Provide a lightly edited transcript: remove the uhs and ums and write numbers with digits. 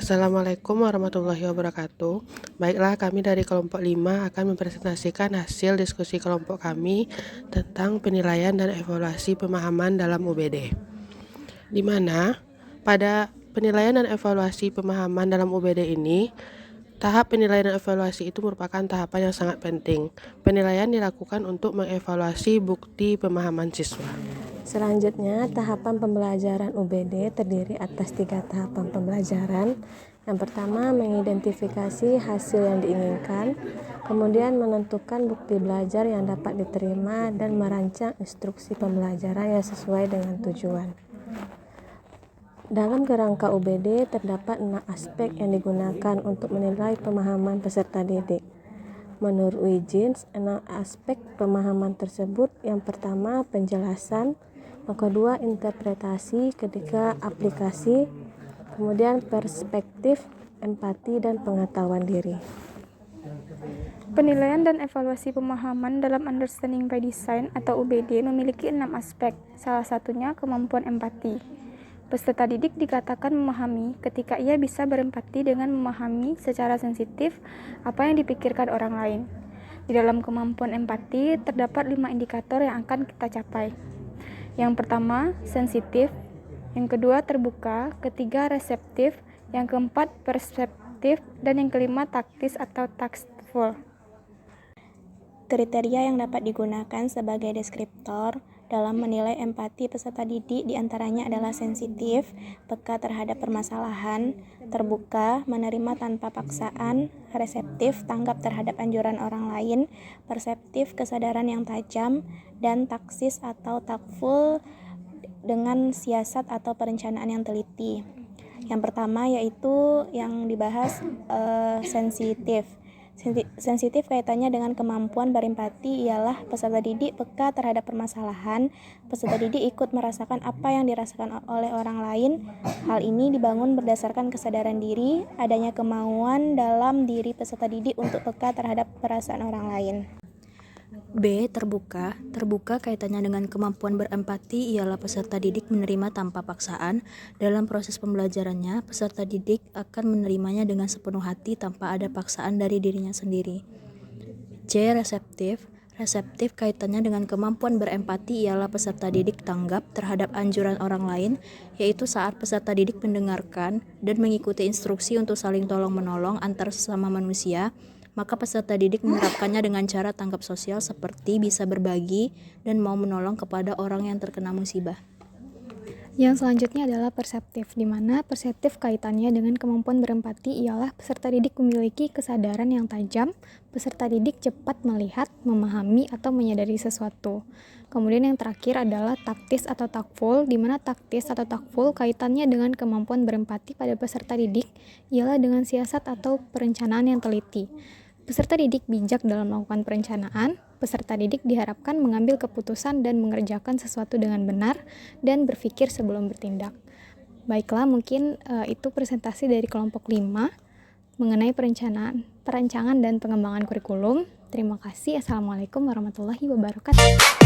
Assalamualaikum warahmatullahi wabarakatuh. Baiklah, kami dari kelompok 5 akan mempresentasikan hasil diskusi kelompok kami tentang penilaian dan evaluasi pemahaman dalam UBD. Di mana pada penilaian dan evaluasi pemahaman dalam UBD ini, tahap penilaian dan evaluasi itu merupakan tahapan yang sangat penting. Penilaian dilakukan untuk mengevaluasi bukti pemahaman siswa. Selanjutnya, tahapan pembelajaran UBD terdiri atas 3 tahapan pembelajaran. Yang pertama, mengidentifikasi hasil yang diinginkan, kemudian menentukan bukti belajar yang dapat diterima, dan merancang instruksi pembelajaran yang sesuai dengan tujuan. Dalam kerangka UBD, terdapat 6 aspek yang digunakan untuk menilai pemahaman peserta didik. Menurut Wijins, 6 aspek pemahaman tersebut: yang pertama, penjelasan; yang kedua, interpretasi; ketiga, aplikasi; kemudian perspektif, empati, dan pengetahuan diri. Penilaian dan evaluasi pemahaman dalam Understanding by Design atau UBD memiliki 6 aspek, salah satunya kemampuan empati. Peserta didik dikatakan memahami ketika ia bisa berempati dengan memahami secara sensitif apa yang dipikirkan orang lain. Di dalam kemampuan empati, terdapat 5 indikator yang akan kita capai. Yang pertama, sensitif; yang kedua, terbuka; ketiga, reseptif; yang keempat, perseptif; dan yang kelima, taktis atau tactful. Kriteria yang dapat digunakan sebagai deskriptor dalam menilai empati peserta didik diantaranya adalah sensitif, peka terhadap permasalahan; terbuka, menerima tanpa paksaan; reseptif, tanggap terhadap anjuran orang lain; perseptif, kesadaran yang tajam; dan taktis atau tactful, dengan siasat atau perencanaan yang teliti. Yang pertama yaitu yang dibahas sensitif. Sensitif kaitannya dengan kemampuan berempati ialah peserta didik peka terhadap permasalahan. Peserta didik ikut merasakan apa yang dirasakan oleh orang lain. Hal ini dibangun berdasarkan kesadaran diri, adanya kemauan dalam diri peserta didik untuk peka terhadap perasaan orang lain. B. Terbuka. Terbuka kaitannya dengan kemampuan berempati ialah peserta didik menerima tanpa paksaan. Dalam proses pembelajarannya, peserta didik akan menerimanya dengan sepenuh hati tanpa ada paksaan dari dirinya sendiri. C. Reseptif. Reseptif kaitannya dengan kemampuan berempati ialah peserta didik tanggap terhadap anjuran orang lain, yaitu saat peserta didik mendengarkan dan mengikuti instruksi untuk saling tolong-menolong antar sesama manusia, maka peserta didik menerapkannya dengan cara tanggap sosial seperti bisa berbagi dan mau menolong kepada orang yang terkena musibah. Yang selanjutnya adalah perseptif, di mana perseptif kaitannya dengan kemampuan berempati ialah peserta didik memiliki kesadaran yang tajam, peserta didik cepat melihat, memahami, atau menyadari sesuatu. Kemudian yang terakhir adalah taktis atau tactful, di mana taktis atau tactful kaitannya dengan kemampuan berempati pada peserta didik ialah dengan siasat atau perencanaan yang teliti. Peserta didik bijak dalam melakukan perencanaan. Peserta didik diharapkan mengambil keputusan dan mengerjakan sesuatu dengan benar dan berpikir sebelum bertindak. Baiklah, mungkin itu presentasi dari kelompok 5 mengenai perancangan dan pengembangan kurikulum. Terima kasih. Assalamualaikum warahmatullahi wabarakatuh.